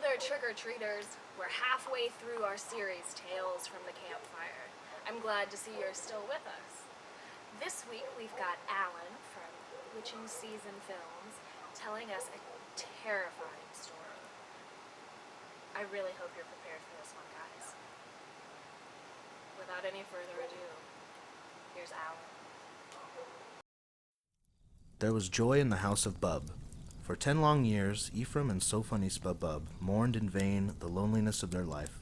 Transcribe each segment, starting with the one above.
there, trick-or-treaters. We're halfway through our series, Tales from the Campfire. I'm glad to see you're still with us. This week, we've got Alan from Witching Season Films telling us a terrifying story. I really hope you're prepared for this one, guys. Without any further ado, here's Alan. There was joy in the house of Bub. For 10 long years, Ephraim and Sophonisba Bub mourned in vain the loneliness of their life.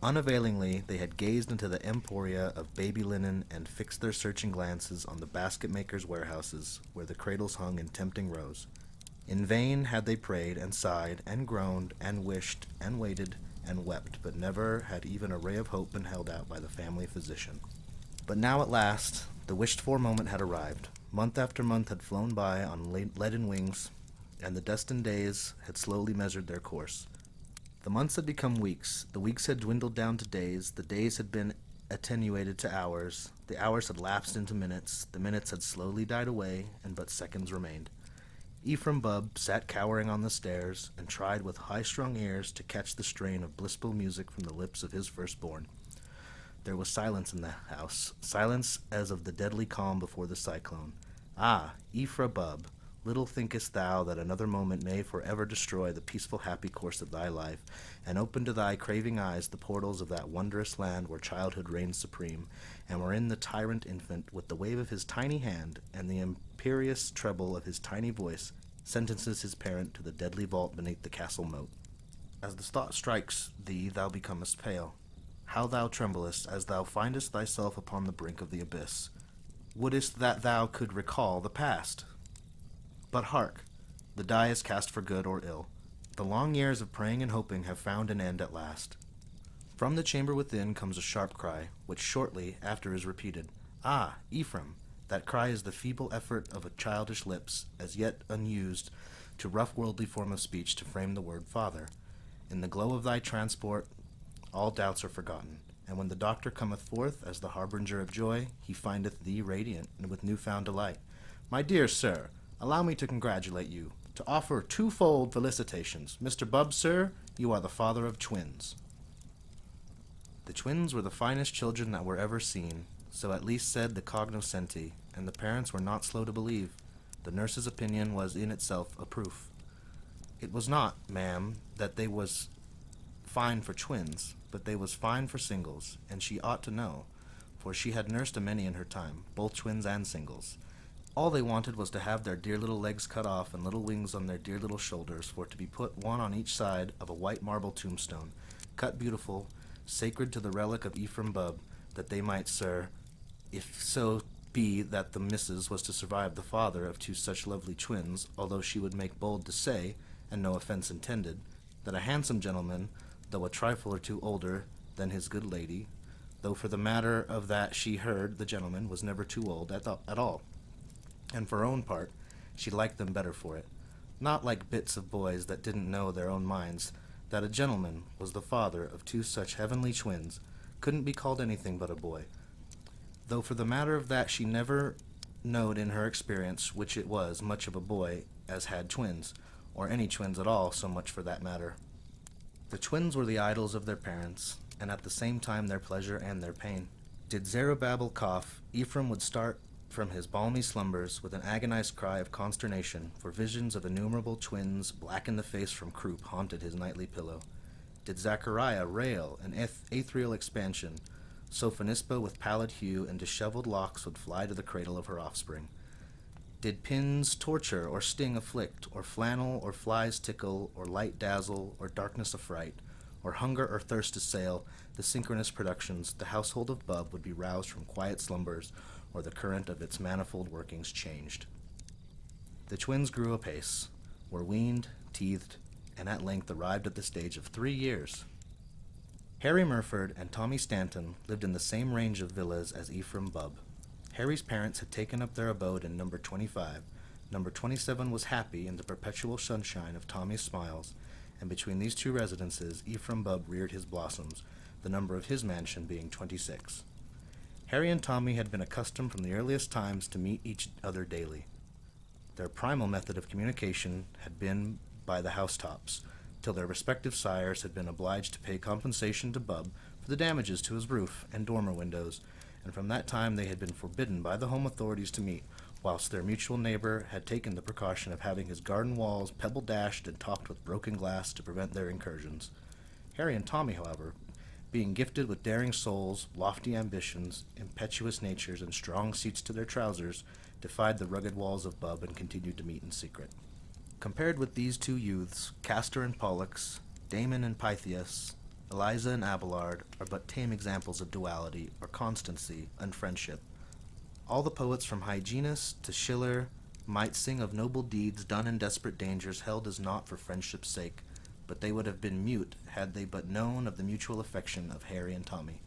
Unavailingly, they had gazed into the emporia of baby linen and fixed their searching glances on the basket-makers' warehouses, where the cradles hung in tempting rows. In vain had they prayed and sighed and groaned and wished and waited and wept, but never had even a ray of hope been held out by the family physician. But now at last, the wished-for moment had arrived. Month after month had flown by on leaden wings, and the destined days had slowly measured their course. The months had become weeks, the weeks had dwindled down to days, the days had been attenuated to hours, the hours had lapsed into minutes, the minutes had slowly died away, and but seconds remained. Ephraim Bub sat cowering on the stairs, and tried with high-strung ears to catch the strain of blissful music from the lips of his firstborn. There was silence in the house, silence as of the deadly calm before the cyclone. Ah, Ephraim Bub, little thinkest thou that another moment may forever destroy the peaceful happy course of thy life, and open to thy craving eyes the portals of that wondrous land where childhood reigns supreme, and wherein the tyrant infant, with the wave of his tiny hand and the imperious treble of his tiny voice, sentences his parent to the deadly vault beneath the castle moat. As the thought strikes thee, thou becomest pale. How thou tremblest as thou findest thyself upon the brink of the abyss. Wouldest that thou could recall the past! But hark! The die is cast for good or ill. The long years of praying and hoping have found an end at last. From the chamber within comes a sharp cry, which shortly after is repeated. Ah, Ephraim! That cry is the feeble effort of a childish lips, as yet unused to rough worldly form of speech to frame the word Father. In the glow of thy transport, all doubts are forgotten, and when the doctor cometh forth as the harbinger of joy, he findeth thee radiant and with new-found delight. My dear sir, allow me to congratulate you, to offer twofold felicitations. Mr. Bub, sir, you are the father of twins. The twins were the finest children that were ever seen, so at least said the cognoscenti, and the parents were not slow to believe. The nurse's opinion was in itself a proof. It was not, ma'am, that they was fine for twins, but they was fine for singles, and she ought to know, for she had nursed a many in her time, both twins and singles. All they wanted was to have their dear little legs cut off and little wings on their dear little shoulders, for to be put one on each side of a white marble tombstone, cut beautiful, sacred to the relic of Ephraim Bub, that they might, sir, if so be that the missus was to survive the father of two such lovely twins, although she would make bold to say, and no offence intended, that a handsome gentleman, though a trifle or two older than his good lady, though for the matter of that she heard the gentleman was never too old at all, and for her own part, she liked them better for it, not like bits of boys that didn't know their own minds, that a gentleman was the father of two such heavenly twins, couldn't be called anything but a boy, though for the matter of that she never knowed in her experience which it was much of a boy as had twins, or any twins at all, so much for that matter. The twins were the idols of their parents, and at the same time their pleasure and their pain. Did Zerubbabel cough, Ephraim would start from his balmy slumbers with an agonized cry of consternation, for visions of innumerable twins black in the face from croup haunted his nightly pillow. Did Zachariah rail in ethereal expansion, Sophonisba with pallid hue and disheveled locks would fly to the cradle of her offspring. Did pins torture or sting afflict, or flannel or flies tickle, or light dazzle, or darkness affright, or hunger or thirst assail the synchronous productions, the household of Bub would be roused from quiet slumbers, or the current of its manifold workings changed. The twins grew apace, were weaned, teethed, and at length arrived at the stage of 3 years. Harry Murford and Tommy Stanton lived in the same range of villas as Ephraim Bub. Harry's parents had taken up their abode in number 25. Number 27 was happy in the perpetual sunshine of Tommy's smiles, and between these two residences Ephraim Bub reared his blossoms, the number of his mansion being 26. Harry and Tommy had been accustomed from the earliest times to meet each other daily. Their primal method of communication had been by the housetops, till their respective sires had been obliged to pay compensation to Bub for the damages to his roof and dormer windows, and from that time they had been forbidden by the home authorities to meet, whilst their mutual neighbor had taken the precaution of having his garden walls pebble-dashed and topped with broken glass to prevent their incursions. Harry and Tommy, however, being gifted with daring souls, lofty ambitions, impetuous natures, and strong seats to their trousers, defied the rugged walls of Bub and continued to meet in secret. Compared with these two youths, Castor and Pollux, Damon and Pythias, Eliza and Abelard are but tame examples of duality, or constancy, and friendship. All the poets from Hyginus to Schiller might sing of noble deeds done in desperate dangers held as naught for friendship's sake, but they would have been mute had they but known of the mutual affection of Harry and Tommy.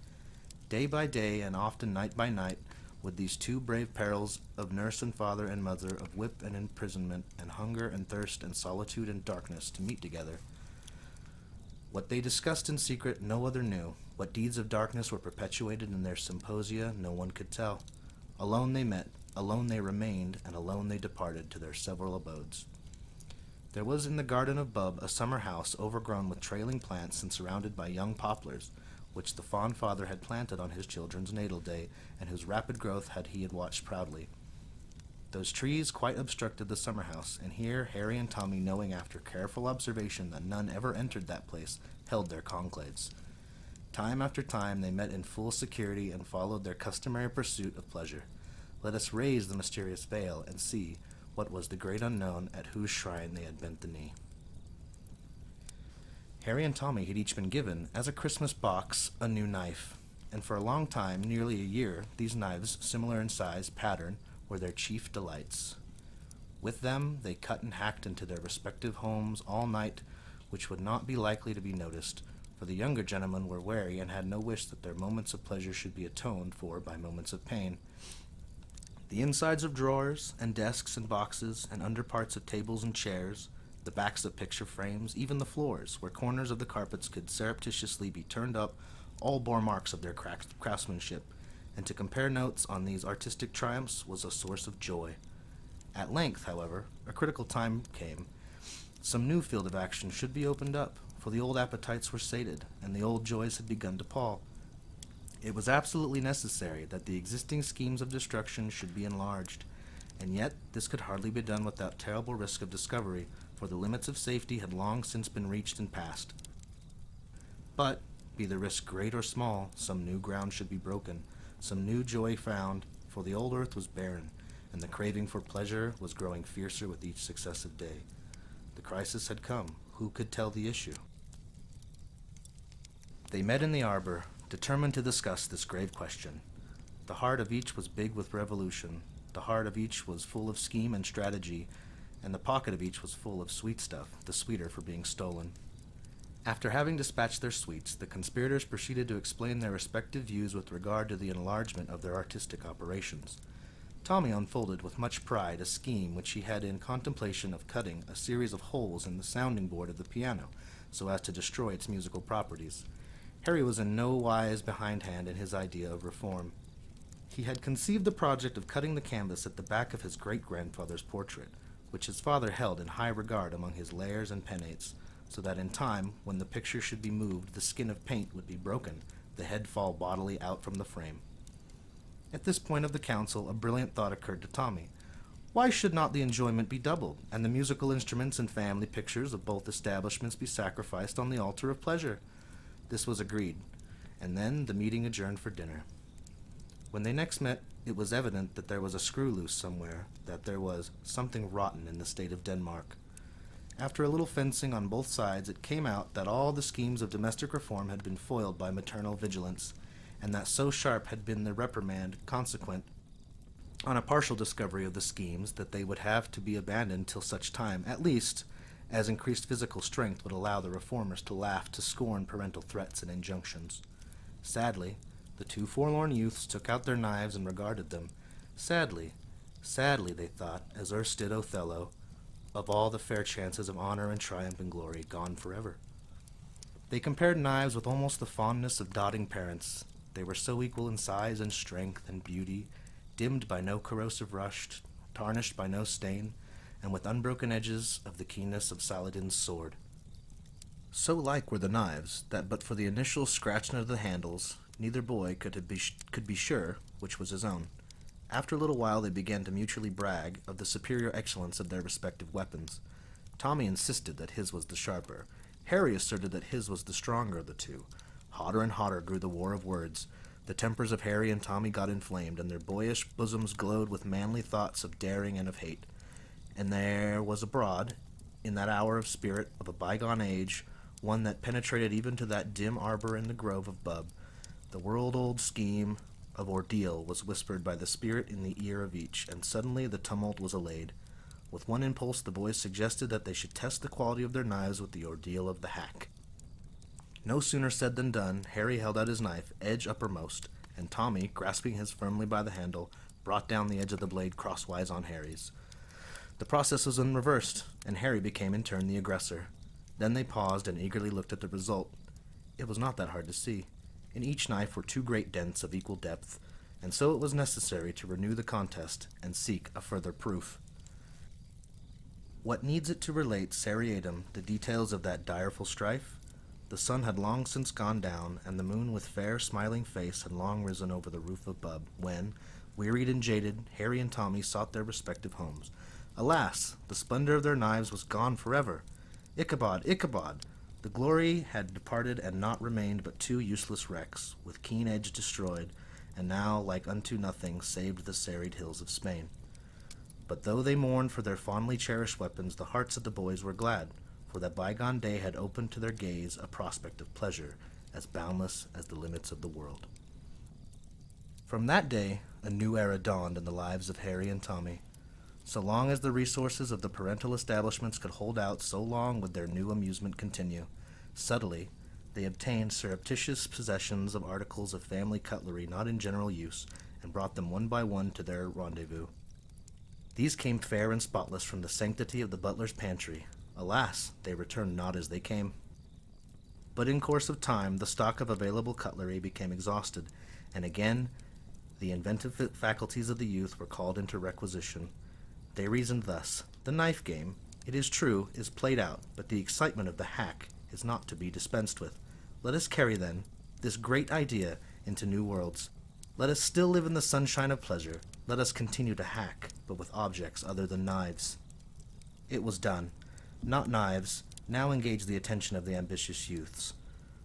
Day by day, and often night by night, would these two brave perils of nurse and father and mother, of whip and imprisonment, and hunger and thirst, and solitude and darkness, to meet together. What they discussed in secret no other knew. What deeds of darkness were perpetuated in their symposia no one could tell. Alone they met, alone they remained, and alone they departed to their several abodes. There was in the garden of Bub a summer house overgrown with trailing plants and surrounded by young poplars, which the fond father had planted on his children's natal day, and whose rapid growth he had watched proudly. Those trees quite obstructed the summer house, and here Harry and Tommy, knowing after careful observation that none ever entered that place, held their conclaves. Time after time they met in full security and followed their customary pursuit of pleasure. Let us raise the mysterious veil and see what was the great unknown at whose shrine they had bent the knee. Harry and Tommy had each been given, as a Christmas box, a new knife, and for a long time, nearly a year, these knives, similar in size, pattern, were their chief delights. With them they cut and hacked into their respective homes all night, which would not be likely to be noticed, for the younger gentlemen were wary and had no wish that their moments of pleasure should be atoned for by moments of pain. The insides of drawers, and desks and boxes, and underparts of tables and chairs, the backs of picture frames, even the floors, where corners of the carpets could surreptitiously be turned up, all bore marks of their craftsmanship, and to compare notes on these artistic triumphs was a source of joy. At length, however, a critical time came. Some new field of action should be opened up, for the old appetites were sated, and the old joys had begun to pall. It was absolutely necessary that the existing schemes of destruction should be enlarged, and yet this could hardly be done without terrible risk of discovery, for the limits of safety had long since been reached and passed. But, be the risk great or small, some new ground should be broken, some new joy found, for the old earth was barren, and the craving for pleasure was growing fiercer with each successive day. The crisis had come. Who could tell the issue? They met in the arbor, determined to discuss this grave question. The heart of each was big with revolution, the heart of each was full of scheme and strategy, and the pocket of each was full of sweet stuff, the sweeter for being stolen. After having dispatched their sweets, the conspirators proceeded to explain their respective views with regard to the enlargement of their artistic operations. Tommy unfolded with much pride a scheme which he had in contemplation of cutting a series of holes in the sounding board of the piano, so as to destroy its musical properties. Harry was in no wise behindhand in his idea of reform. He had conceived the project of cutting the canvas at the back of his great-grandfather's portrait, which his father held in high regard among his lares and penates, so that in time, when the picture should be moved, the skin of paint would be broken, the head fall bodily out from the frame. At this point of the council, a brilliant thought occurred to Tommy. Why should not the enjoyment be doubled, and the musical instruments and family pictures of both establishments be sacrificed on the altar of pleasure? This was agreed, and then the meeting adjourned for dinner. When they next met, it was evident that there was a screw loose somewhere, that there was something rotten in the state of Denmark. After a little fencing on both sides, it came out that all the schemes of domestic reform had been foiled by maternal vigilance, and that so sharp had been the reprimand consequent on a partial discovery of the schemes that they would have to be abandoned till such time, at least, as increased physical strength would allow the reformers to laugh to scorn parental threats and injunctions. Sadly, the two forlorn youths took out their knives and regarded them. Sadly, they thought, as erst did Othello, of all the fair chances of honor and triumph and glory gone forever. They compared knives with almost the fondness of doting parents. They were so equal in size and strength and beauty, dimmed by no corrosive rust, tarnished by no stain, and with unbroken edges of the keenness of Saladin's sword. So like were the knives that but for the initial scratching of the handles, neither boy could be sure which was his own. After a little while they began to mutually brag of the superior excellence of their respective weapons. Tommy insisted that his was the sharper. Harry asserted that his was the stronger of the two. Hotter and hotter grew the war of words. The tempers of Harry and Tommy got inflamed, and their boyish bosoms glowed with manly thoughts of daring and of hate. And there was abroad, in that hour of spirit of a bygone age, one that penetrated even to that dim arbor in the grove of Bub. The world-old scheme of ordeal was whispered by the spirit in the ear of each, and suddenly the tumult was allayed. With one impulse the boys suggested that they should test the quality of their knives with the ordeal of the hack. No sooner said than done. Harry held out his knife, edge uppermost, and Tommy, grasping his firmly by the handle, brought down the edge of the blade crosswise on Harry's. The process was then reversed, and Harry became in turn the aggressor. Then they paused and eagerly looked at the result. It was not that hard to see. In each knife were two great dents of equal depth, and so it was necessary to renew the contest and seek a further proof. What needs it to relate seriatim the details of that direful strife? The sun had long since gone down, and the moon with fair, smiling face had long risen over the roof of Bub, when, wearied and jaded, Harry and Tommy sought their respective homes. Alas! The splendor of their knives was gone forever. Ichabod! Ichabod! The glory had departed, and naught remained but two useless wrecks, with keen edge destroyed, and now, like unto nothing, saved the serried hills of Spain. But though they mourned for their fondly cherished weapons, the hearts of the boys were glad, for that bygone day had opened to their gaze a prospect of pleasure as boundless as the limits of the world. From that day, a new era dawned in the lives of Harry and Tommy. So long as the resources of the parental establishments could hold out, so long would their new amusement continue. Subtly, they obtained surreptitious possessions of articles of family cutlery not in general use, and brought them one by one to their rendezvous. These came fair and spotless from the sanctity of the butler's pantry. Alas, they returned not as they came. But in course of time, the stock of available cutlery became exhausted, and again the inventive faculties of the youth were called into requisition. They reasoned thus: the knife game, it is true, is played out, but the excitement of the hack is not to be dispensed with. Let us carry, then, this great idea into new worlds. Let us still live in the sunshine of pleasure. Let us continue to hack, but with objects other than knives. It was done. Not knives now engaged the attention of the ambitious youths.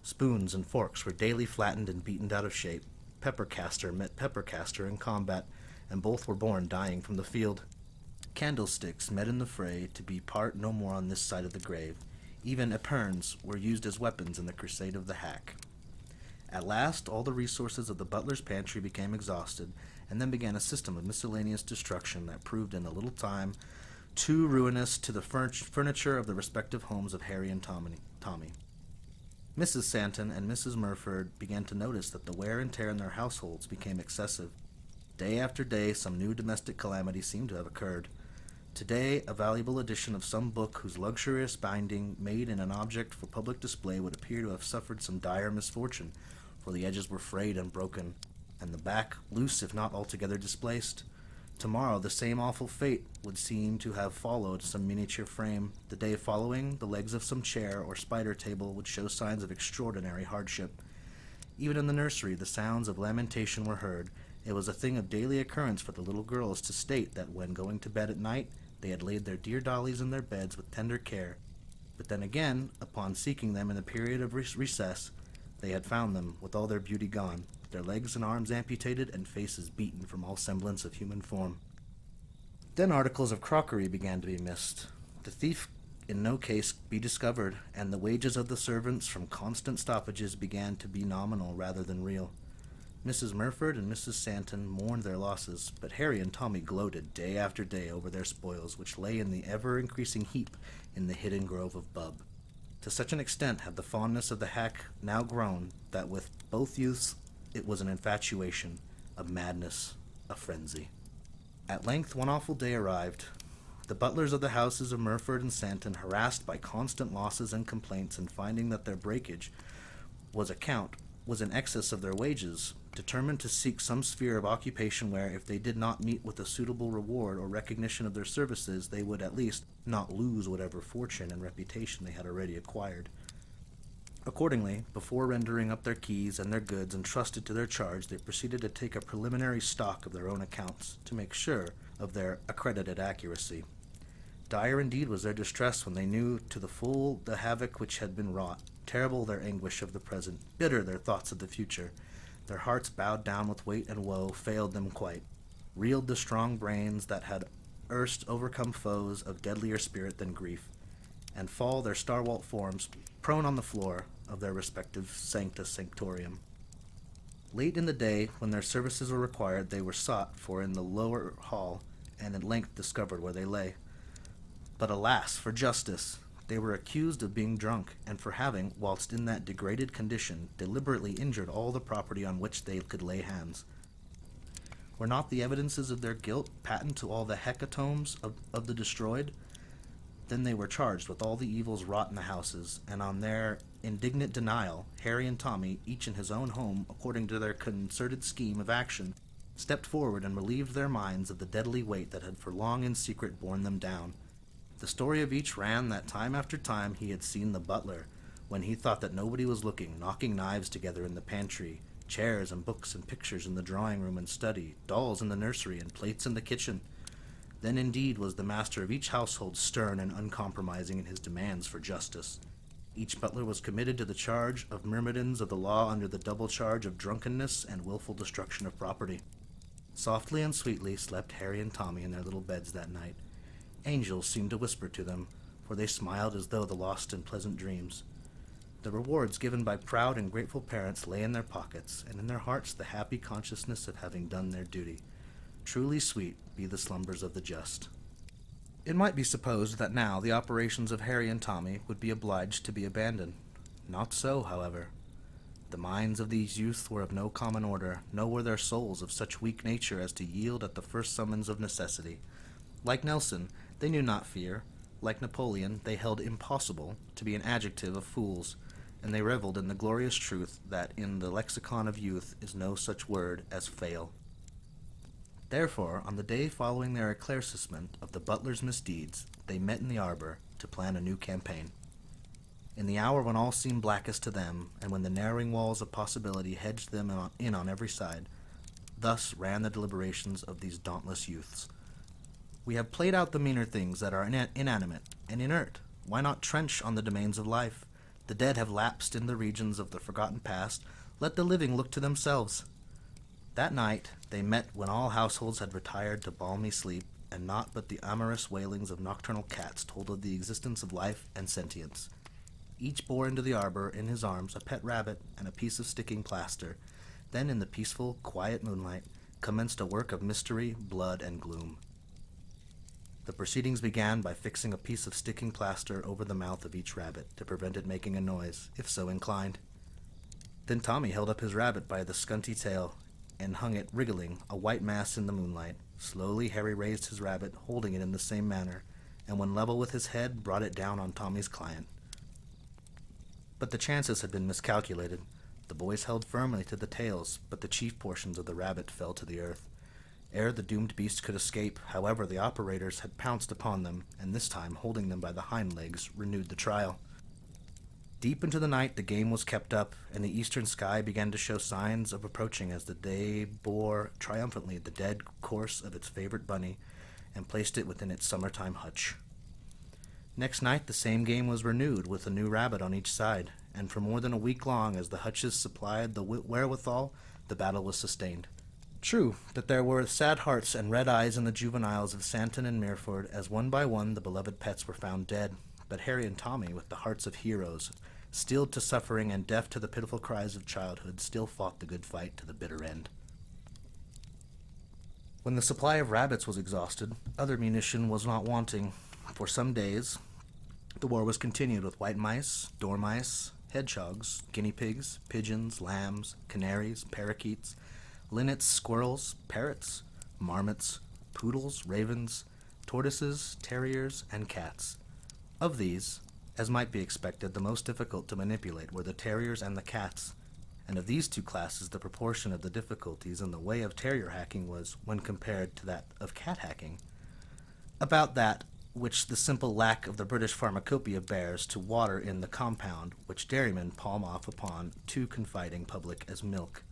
Spoons and forks were daily flattened and beaten out of shape. Pepper-caster met pepper-caster in combat, and both were born dying from the field. Candlesticks met in the fray to be part no more on this side of the grave. Even epergnes were used as weapons in the crusade of the hack. At last all the resources of the butler's pantry became exhausted, and then began a system of miscellaneous destruction that proved in a little time too ruinous to the furniture of the respective homes of Harry and Tommy. Mrs. Santon and Mrs. Murford began to notice that the wear and tear in their households became excessive. Day after day some new domestic calamity seemed to have occurred. Today a valuable edition of some book whose luxurious binding made in an object for public display would appear to have suffered some dire misfortune, for the edges were frayed and broken, and the back loose if not altogether displaced. Tomorrow the same awful fate would seem to have followed some miniature frame. The day following, the legs of some chair or spider table would show signs of extraordinary hardship. Even in the nursery the sounds of lamentation were heard. It was a thing of daily occurrence for the little girls to state that when going to bed at night they had laid their dear dollies in their beds with tender care, but then again, upon seeking them in the period of recess, they had found them with all their beauty gone, their legs and arms amputated, and faces beaten from all semblance of human form. Then articles of crockery began to be missed. The thief in no case be discovered, and the wages of the servants from constant stoppages began to be nominal rather than real. Mrs. Murford and Mrs. Santon mourned their losses, but Harry and Tommy gloated day after day over their spoils, which lay in the ever-increasing heap in the hidden grove of Bub. To such an extent had the fondness of the hack now grown that with both youths it was an infatuation, a madness, a frenzy. At length one awful day arrived. The butlers of the houses of Murford and Santon, harassed by constant losses and complaints, and finding that their breakage was in excess of their wages, determined to seek some sphere of occupation where, if they did not meet with a suitable reward or recognition of their services, they would at least not lose whatever fortune and reputation they had already acquired. Accordingly, before rendering up their keys and their goods entrusted to their charge, they proceeded to take a preliminary stock of their own accounts to make sure of their accredited accuracy. Dire indeed was their distress when they knew to the full the havoc which had been wrought, terrible their anguish of the present, bitter their thoughts of the future. Their hearts bowed down with weight and woe failed them quite. Reeled the strong brains that had erst overcome foes of deadlier spirit than grief, and fall their stalwart forms prone on the floor of their respective sancta sanctorum. Late in the day, when their services were required, they were sought for in the lower hall, and at length discovered where they lay. But alas for justice! They were accused of being drunk, and for having, whilst in that degraded condition, deliberately injured all the property on which they could lay hands. Were not the evidences of their guilt patent to all the hecatombs of the destroyed? Then they were charged with all the evils wrought in the houses, and on their indignant denial, Harry and Tommy, each in his own home, according to their concerted scheme of action, stepped forward and relieved their minds of the deadly weight that had for long in secret borne them down. The story of each ran that time after time he had seen the butler, when he thought that nobody was looking, knocking knives together in the pantry, chairs and books and pictures in the drawing-room and study, dolls in the nursery and plates in the kitchen. Then indeed was the master of each household stern and uncompromising in his demands for justice. Each butler was committed to the charge of myrmidons of the law under the double charge of drunkenness and wilful destruction of property. Softly and sweetly slept Harry and Tommy in their little beds that night. Angels seemed to whisper to them, for they smiled as though the lost in pleasant dreams. The rewards given by proud and grateful parents lay in their pockets, and in their hearts the happy consciousness of having done their duty. Truly sweet be the slumbers of the just. It might be supposed that now the operations of Harry and Tommy would be obliged to be abandoned. Not so, however. The minds of these youths were of no common order, nor were their souls of such weak nature as to yield at the first summons of necessity. Like Nelson, they knew not fear. Like Napoleon, they held impossible to be an adjective of fools, and they reveled in the glorious truth that in the lexicon of youth is no such word as fail. Therefore, on the day following their eclaircissement of the butler's misdeeds, they met in the arbor to plan a new campaign. In the hour when all seemed blackest to them, and when the narrowing walls of possibility hedged them in on every side, thus ran the deliberations of these dauntless youths. We have played out the meaner things that are inanimate and inert. Why not trench on the domains of life? The dead have lapsed in the regions of the forgotten past. Let the living look to themselves. That night they met when all households had retired to balmy sleep, and naught but the amorous wailings of nocturnal cats told of the existence of life and sentience. Each bore into the arbor in his arms a pet rabbit and a piece of sticking plaster. Then in the peaceful, quiet moonlight commenced a work of mystery, blood, and gloom. The proceedings began by fixing a piece of sticking plaster over the mouth of each rabbit to prevent it making a noise, if so inclined. Then Tommy held up his rabbit by the scanty tail and hung it wriggling, a white mass in the moonlight. Slowly Harry raised his rabbit, holding it in the same manner, and when level with his head, brought it down on Tommy's client. But the chances had been miscalculated. The boys held firmly to the tails, but the chief portions of the rabbit fell to the earth. Ere the doomed beast could escape, however, the operators had pounced upon them, and this time, holding them by the hind legs, renewed the trial. Deep into the night the game was kept up, and the eastern sky began to show signs of approaching as the day bore triumphantly the dead corse of its favorite bunny, and placed it within its summertime hutch. Next night the same game was renewed, with a new rabbit on each side, and for more than a week long, as the hutches supplied the wherewithal, the battle was sustained. True that there were sad hearts and red eyes in the juveniles of Santon and Mireford, as one by one the beloved pets were found dead, but Harry and Tommy, with the hearts of heroes, steeled to suffering and deaf to the pitiful cries of childhood, still fought the good fight to the bitter end. When the supply of rabbits was exhausted, other munition was not wanting. For some days the war was continued with white mice, dormice, hedgehogs, guinea pigs, pigeons, lambs, canaries, parakeets, linnets, squirrels, parrots, marmots, poodles, ravens, tortoises, terriers, and cats. Of these, as might be expected, the most difficult to manipulate were the terriers and the cats, and of these two classes the proportion of the difficulties in the way of terrier hacking was, when compared to that of cat hacking, about that which the simple lack of the British pharmacopoeia bears to water in the compound, which dairymen palm off upon too confiding public as milk.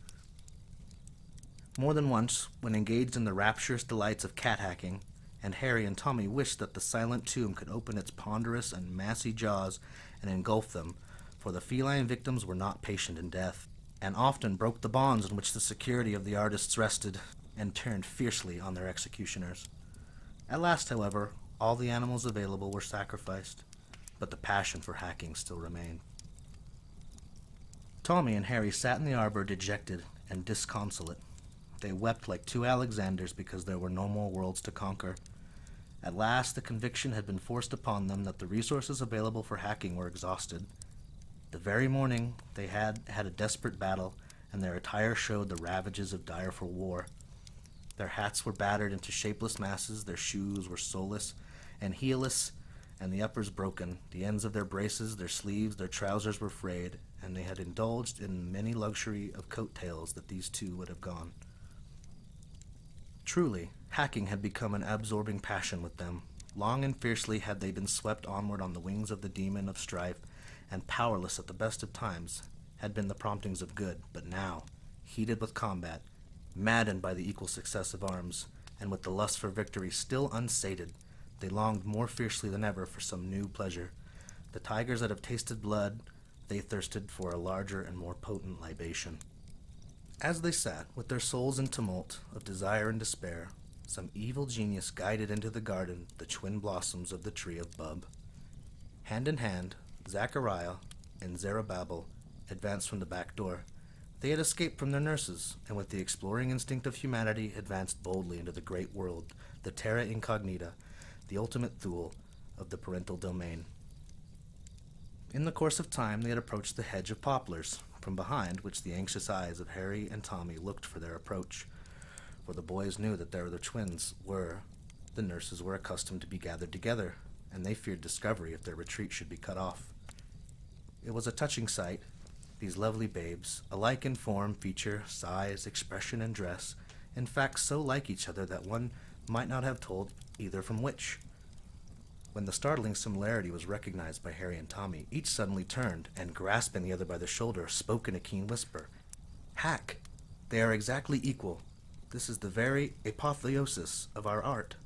More than once, when engaged in the rapturous delights of cat hacking, and Harry and Tommy wished that the silent tomb could open its ponderous and massy jaws and engulf them, for the feline victims were not patient in death, and often broke the bonds in which the security of the artists rested, and turned fiercely on their executioners. At last, however, all the animals available were sacrificed, but the passion for hacking still remained. Tommy and Harry sat in the arbor dejected and disconsolate. They wept like two Alexanders because there were no more worlds to conquer. At last, the conviction had been forced upon them that the resources available for hacking were exhausted. The very morning they had a desperate battle, and their attire showed the ravages of direful war. Their hats were battered into shapeless masses, their shoes were soleless and heelless, and the uppers broken. The ends of their braces, their sleeves, their trousers were frayed, and they had indulged in many luxury of coat-tails that these two would have gone. Truly, hacking had become an absorbing passion with them. Long and fiercely had they been swept onward on the wings of the demon of strife, and powerless at the best of times had been the promptings of good, but now, heated with combat, maddened by the equal success of arms, and with the lust for victory still unsated, they longed more fiercely than ever for some new pleasure. The tigers that have tasted blood, they thirsted for a larger and more potent libation. As they sat, with their souls in tumult of desire and despair, some evil genius guided into the garden the twin blossoms of the tree of Bub. Hand in hand, Zachariah and Zerubbabel advanced from the back door. They had escaped from their nurses, and with the exploring instinct of humanity advanced boldly into the great world, the terra incognita, the ultimate Thule of the parental domain. In the course of time they had approached the hedge of poplars, from behind which the anxious eyes of Harry and Tommy looked for their approach, for the boys knew that there the twins were. The nurses were accustomed to be gathered together, and they feared discovery if their retreat should be cut off. It was a touching sight. These lovely babes, alike in form, feature, size, expression, and dress, in fact so like each other that one might not have told either from which. When the startling similarity was recognized by Harry and Tommy, each suddenly turned, and grasping the other by the shoulder, spoke in a keen whisper. "Hack! They are exactly equal. This is the very apotheosis of our art."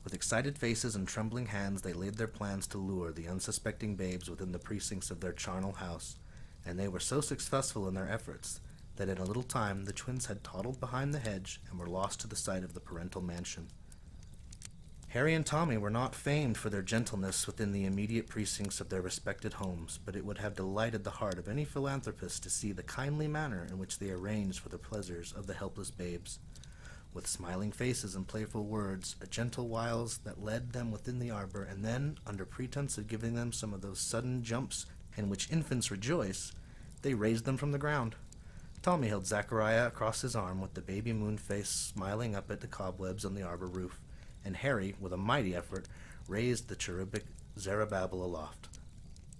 With excited faces and trembling hands they laid their plans to lure the unsuspecting babes within the precincts of their charnel house, and they were so successful in their efforts that in a little time the twins had toddled behind the hedge and were lost to the sight of the parental mansion. Harry and Tommy were not famed for their gentleness within the immediate precincts of their respected homes, but it would have delighted the heart of any philanthropist to see the kindly manner in which they arranged for the pleasures of the helpless babes. With smiling faces and playful words, a gentle wiles that led them within the arbor, and then, under pretense of giving them some of those sudden jumps in which infants rejoice, they raised them from the ground. Tommy held Zachariah across his arm with the baby moon face smiling up at the cobwebs on the arbor roof, and Harry, with a mighty effort, raised the cherubic Zerubbabel aloft.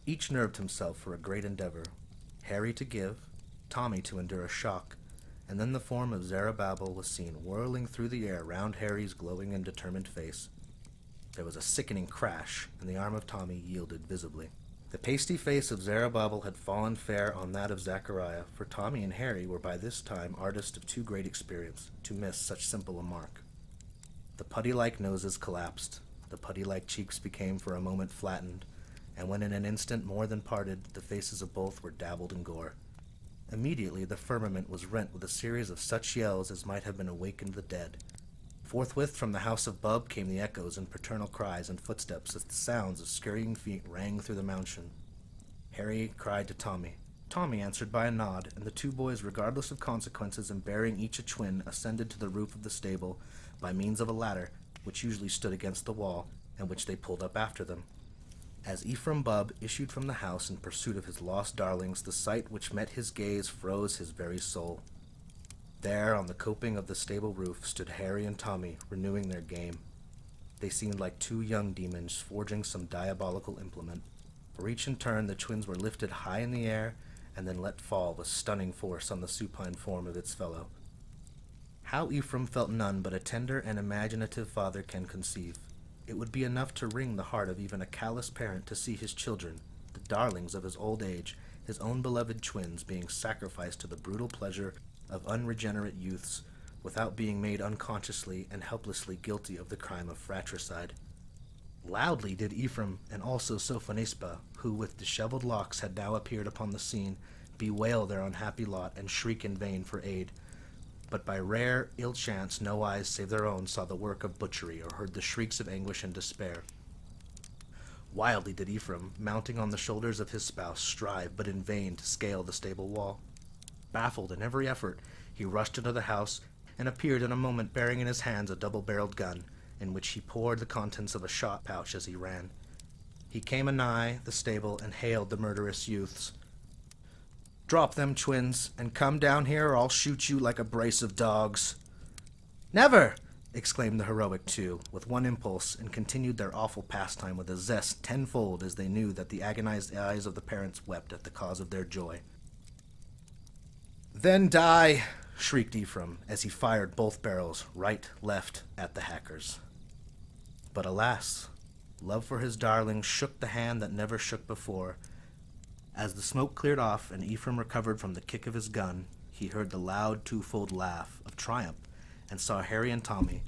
Each nerved himself for a great endeavor, Harry to give, Tommy to endure a shock, and then the form of Zerubbabel was seen whirling through the air round Harry's glowing and determined face. There was a sickening crash, and the arm of Tommy yielded visibly. The pasty face of Zerubbabel had fallen fair on that of Zachariah, for Tommy and Harry were by this time artists of too great experience to miss such simple a mark. The putty-like noses collapsed, the putty-like cheeks became for a moment flattened, and when in an instant more than parted, the faces of both were dabbled in gore. Immediately the firmament was rent with a series of such yells as might have been awakened the dead. Forthwith from the house of Bub came the echoes and paternal cries and footsteps as the sounds of scurrying feet rang through the mansion. Harry cried to Tommy. Tommy answered by a nod, and the two boys, regardless of consequences and bearing each a twin, ascended to the roof of the stable by means of a ladder which usually stood against the wall and which they pulled up after them. As Ephraim Bubb issued from the house in pursuit of his lost darlings, the sight which met his gaze froze his very soul. There, on the coping of the stable roof, stood Harry and Tommy, renewing their game. They seemed like two young demons forging some diabolical implement. For each in turn, the twins were lifted high in the air and then let fall with stunning force on the supine form of its fellow. How Ephraim felt none but a tender and imaginative father can conceive. It would be enough to wring the heart of even a callous parent to see his children, the darlings of his old age, his own beloved twins, being sacrificed to the brutal pleasure of unregenerate youths without being made unconsciously and helplessly guilty of the crime of fratricide. Loudly did Ephraim and also Sophonisba, who with disheveled locks had now appeared upon the scene, bewail their unhappy lot and shriek in vain for aid. But by rare ill chance no eyes save their own saw the work of butchery or heard the shrieks of anguish and despair. Wildly did Ephraim, mounting on the shoulders of his spouse, strive, but in vain, to scale the stable wall. Baffled in every effort, he rushed into the house, and appeared in a moment bearing in his hands a double-barreled gun, in which he poured the contents of a shot pouch as he ran. He came anigh the stable and hailed the murderous youths. "Drop them, twins, and come down here, or I'll shoot you like a brace of dogs." "Never!" exclaimed the heroic two, with one impulse, and continued their awful pastime with a zest tenfold as they knew that the agonized eyes of the parents wept at the cause of their joy. "Then die!" shrieked Ephraim, as he fired both barrels, right, left, at the hackers. But alas, love for his darling shook the hand that never shook before. As the smoke cleared off and Ephraim recovered from the kick of his gun, he heard the loud twofold laugh of triumph and saw Harry and Tommy,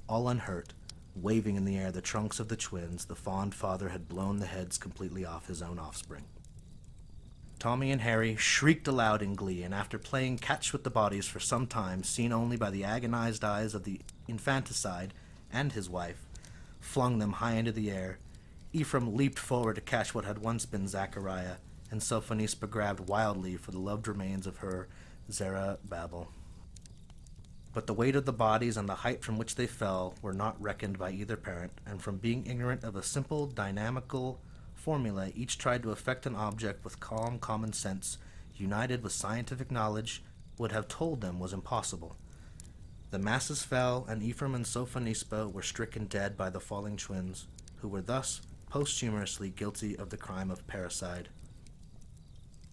all unhurt, waving in the air the trunks of the twins the fond father had blown the heads completely off his own offspring. Tommy and Harry shrieked aloud in glee, and after playing catch with the bodies for some time, seen only by the agonized eyes of the infanticide and his wife, flung them high into the air. Ephraim leaped forward to catch what had once been Zachariah, and Sophonisba grabbed wildly for the loved remains of her Zerubbabel. But the weight of the bodies and the height from which they fell were not reckoned by either parent, and from being ignorant of a simple dynamical formula, each tried to effect an object with calm common sense, united with scientific knowledge, would have told them was impossible. The masses fell, and Ephraim and Sophonisba were stricken dead by the falling twins, who were thus posthumously guilty of the crime of parricide.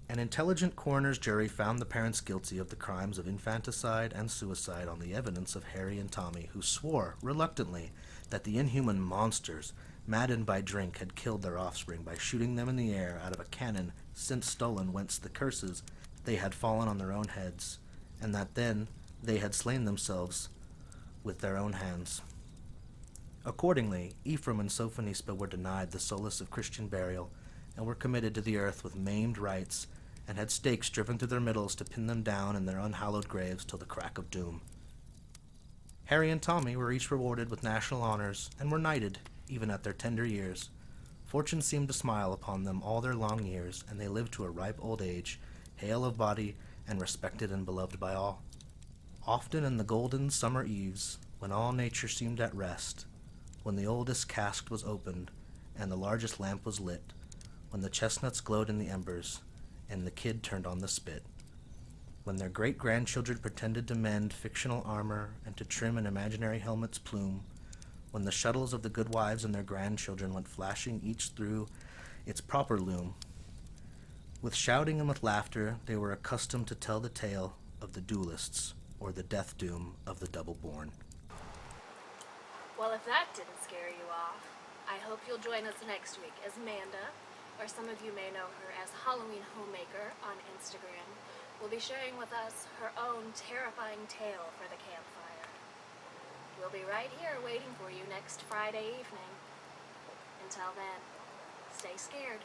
An intelligent coroner's jury found the parents guilty of the crimes of infanticide and suicide on the evidence of Harry and Tommy, who swore, reluctantly, that the inhuman monsters, maddened by drink, had killed their offspring by shooting them in the air out of a cannon since stolen, whence the curses they had fallen on their own heads, and that then they had slain themselves with their own hands. Accordingly, Ephraim and Sophonisba were denied the solace of Christian burial, and were committed to the earth with maimed rites, and had stakes driven through their middles to pin them down in their unhallowed graves till the crack of doom. Harry and Tommy were each rewarded with national honors, and were knighted, even at their tender years. Fortune seemed to smile upon them all their long years, and they lived to a ripe old age, hale of body, and respected and beloved by all. Often in the golden summer eves, when all nature seemed at rest, when the oldest cask was opened, and the largest lamp was lit, when the chestnuts glowed in the embers, and the kid turned on the spit, when their great-grandchildren pretended to mend fictional armor and to trim an imaginary helmet's plume, when the shuttles of the good wives and their grandchildren went flashing each through its proper loom. With shouting and with laughter, they were accustomed to tell the tale of the duelists, or the death doom of the double-born. Well, if that didn't scare you off, I hope you'll join us next week as Amanda, or some of you may know her as Halloween Homemaker on Instagram, will be sharing with us her own terrifying tale for the campfire. We'll be right here waiting for you next Friday evening. Until then, stay scared.